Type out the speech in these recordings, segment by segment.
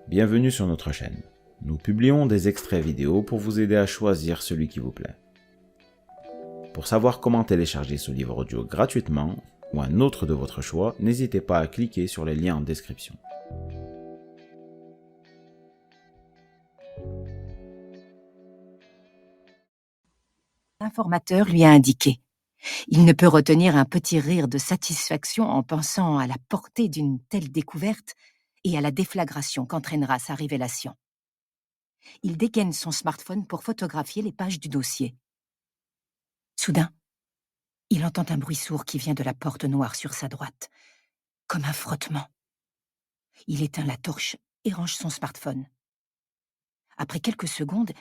Bienvenue sur notre chaîne. Nous publions des extraits vidéo pour vous aider à choisir celui qui vous plaît. Pour savoir comment télécharger ce livre audio gratuitement, ou un autre de votre choix, n'hésitez pas à cliquer sur les liens en description. L'informateur lui a indiqué. Il ne peut retenir un petit rire de satisfaction en pensant à la portée d'une telle découverte et à la déflagration qu'entraînera sa révélation. Il dégaine son smartphone pour photographier les pages du dossier. Soudain, il entend un bruit sourd qui vient de la porte noire sur sa droite, comme un frottement. Il éteint la torche et range son smartphone. Après quelques secondes,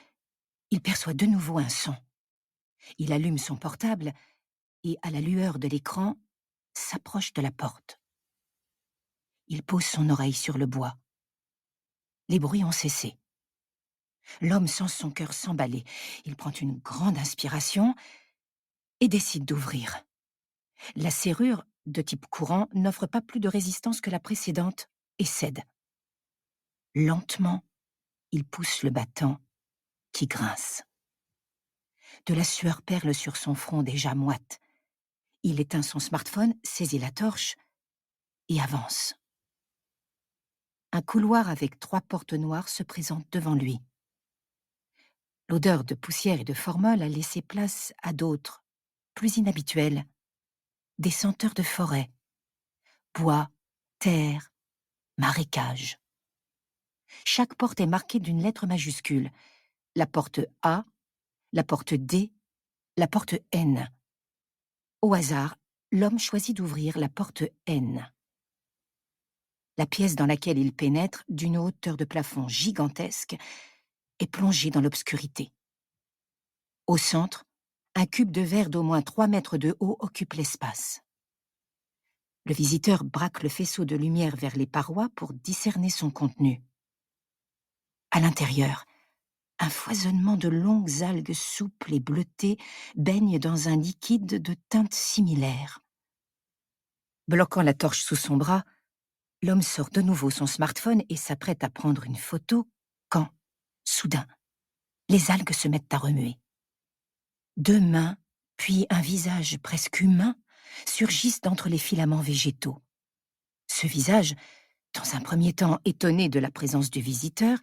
il perçoit de nouveau un son. Il allume son portable et, à la lueur de l'écran, s'approche de la porte. Il pose son oreille sur le bois. Les bruits ont cessé. L'homme sent son cœur s'emballer. Il prend une grande inspiration et décide d'ouvrir. La serrure, de type courant, n'offre pas plus de résistance que la précédente et cède. Lentement, il pousse le battant qui grince. De la sueur perle sur son front déjà moite. Il éteint son smartphone, saisit la torche et avance. Un couloir avec 3 portes noires se présente devant lui. L'odeur de poussière et de formol a laissé place à d'autres, plus inhabituelles, des senteurs de forêt, bois, terre, marécage. Chaque porte est marquée d'une lettre majuscule, la porte A, la porte D, la porte N. Au hasard, l'homme choisit d'ouvrir la porte N. La pièce dans laquelle il pénètre, d'une hauteur de plafond gigantesque, est plongée dans l'obscurité. Au centre, un cube de verre d'au moins 3 mètres de haut occupe l'espace. Le visiteur braque le faisceau de lumière vers les parois pour discerner son contenu. À l'intérieur, un foisonnement de longues algues souples et bleutées baigne dans un liquide de teinte similaire. Bloquant la torche sous son bras, l'homme sort de nouveau son smartphone et s'apprête à prendre une photo quand, soudain, les algues se mettent à remuer. 2 mains, puis un visage presque humain, surgissent d'entre les filaments végétaux. Ce visage, dans un premier temps étonné de la présence du visiteur,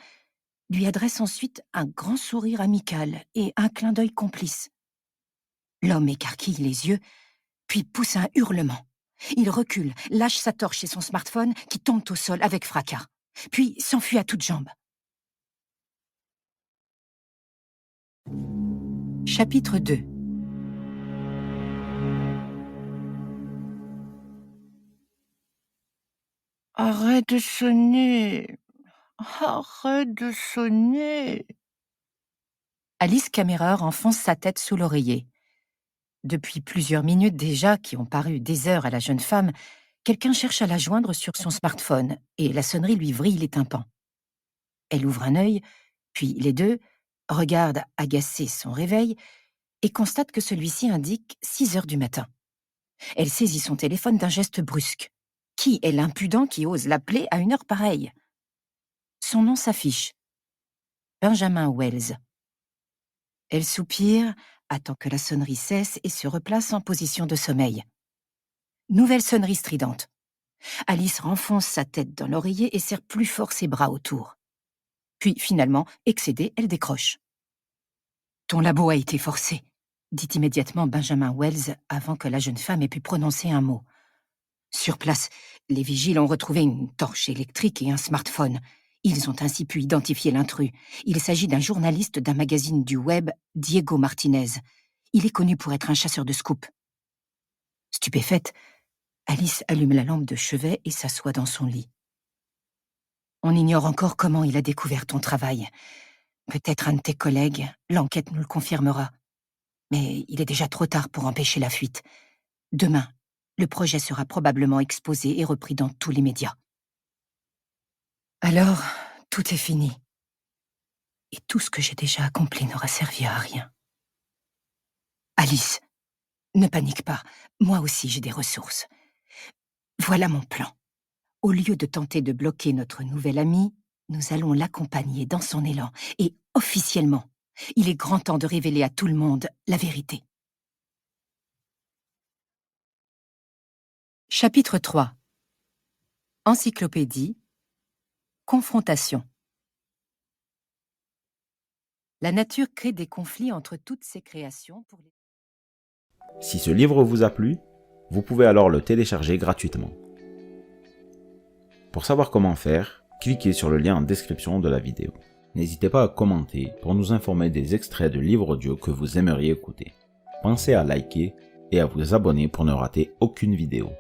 lui adresse ensuite un grand sourire amical et un clin d'œil complice. L'homme écarquille les yeux, puis pousse un hurlement. Il recule, lâche sa torche et son smartphone qui tombent au sol avec fracas, puis s'enfuit à toutes jambes. Chapitre 2. Arrête de sonner. Arrête de sonner. Alice Kammerer enfonce sa tête sous l'oreiller. Depuis plusieurs minutes déjà, qui ont paru des heures à la jeune femme, quelqu'un cherche à la joindre sur son smartphone et la sonnerie lui vrille les tympans. Elle ouvre un œil, puis les deux regardent agacée son réveil et constate que celui-ci indique 6 heures du matin. Elle saisit son téléphone d'un geste brusque. Qui est l'impudent qui ose l'appeler à une heure pareille? Son nom s'affiche. Benjamin Wells. Elle soupire, attend que la sonnerie cesse et se replace en position de sommeil. Nouvelle sonnerie stridente. Alice renfonce sa tête dans l'oreiller et serre plus fort ses bras autour. Puis, finalement, excédée, elle décroche. « Ton labo a été forcé », dit immédiatement Benjamin Wells avant que la jeune femme ait pu prononcer un mot. Sur place, les vigiles ont retrouvé une torche électrique et un smartphone. Ils ont ainsi pu identifier l'intrus. Il s'agit d'un journaliste d'un magazine du web, Diego Martinez. Il est connu pour être un chasseur de scoop. Stupéfaite, Alice allume la lampe de chevet et s'assoit dans son lit. On ignore encore comment il a découvert ton travail. Peut-être un de tes collègues, l'enquête nous le confirmera. Mais il est déjà trop tard pour empêcher la fuite. Demain, le projet sera probablement exposé et repris dans tous les médias. Alors, tout est fini. Et tout ce que j'ai déjà accompli n'aura servi à rien. Alice, ne panique pas. Moi aussi, j'ai des ressources. Voilà mon plan. Au lieu de tenter de bloquer notre nouvel ami, Nous allons l'accompagner dans son élan et officiellement, il est grand temps de révéler à tout le monde la vérité. Chapitre 3. Encyclopédie. Confrontation. La nature crée des conflits entre toutes ses créations pour les... Si ce livre vous a plu, vous pouvez alors le télécharger gratuitement. Pour savoir comment faire, cliquez sur le lien en description de la vidéo. N'hésitez pas à commenter pour nous informer des extraits de livres audio que vous aimeriez écouter. Pensez à liker et à vous abonner pour ne rater aucune vidéo.